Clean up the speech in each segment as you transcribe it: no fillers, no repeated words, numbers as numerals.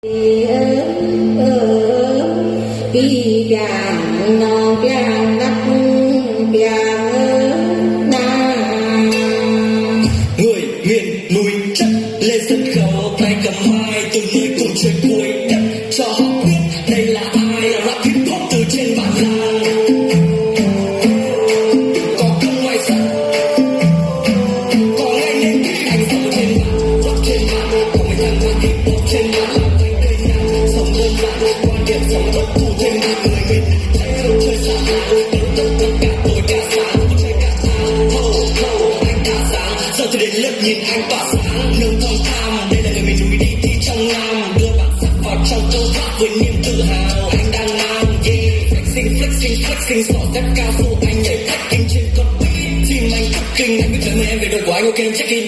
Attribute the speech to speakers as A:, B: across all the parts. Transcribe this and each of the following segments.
A: Kỳ vàng nó vàng đắt vàng na.
B: Người miền núi chất lên sân khấu, tay cầm mai từng người cùng chơi cuối đất cho họ biết đây là ai, là rap hip hop từ trên bản làng. Có công ngoài sân, có ngay nên cái anh sống trên bản, rap trên bản, có mấy thằng rap hip hop trên bản làm tay đời nhàng, sống đơn giản quan điểm sống tốt thủ trên bản người mình chạy không chơi xa tất cả tôi cả sáng chơi cả sáng anh cả sáng giờ tôi đến lớp nhìn anh tỏa sáng nương thong tham đây là người miền núi đi thi trong nam đưa bản sắc vào trong câu hát với niềm tự hào anh đang mang flexing sỏ dép cao su anh nhảy trekking trên con beat team anh thất kinh anh biết tới mời em về đội của anh ok em check in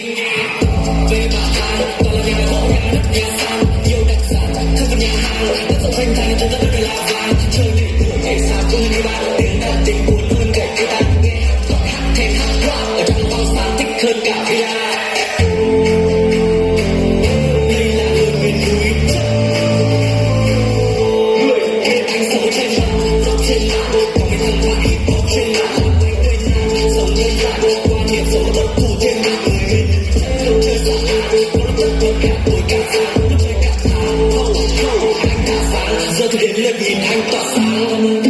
B: về bà hàng toàn là vì là hộ nhà đất nhà sang nhiều đặc sản không có nhà hàng đất rộng thanh thang cho tất cả là vàng chơi để đuổi nhảy xa con như ba tiếng đàn tình buồn hơn gạch cây ta nghe gọi hát thêm hát rock ở trong vòng sáng thích hơn cả vida. Giờ thì đến lượt nhìn anh tỏa sáng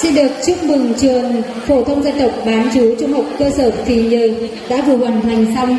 A: Xin được chúc mừng trường phổ thông dân tộc bán trú trung học cơ sở Phì Nhừ đã vừa hoàn thành xong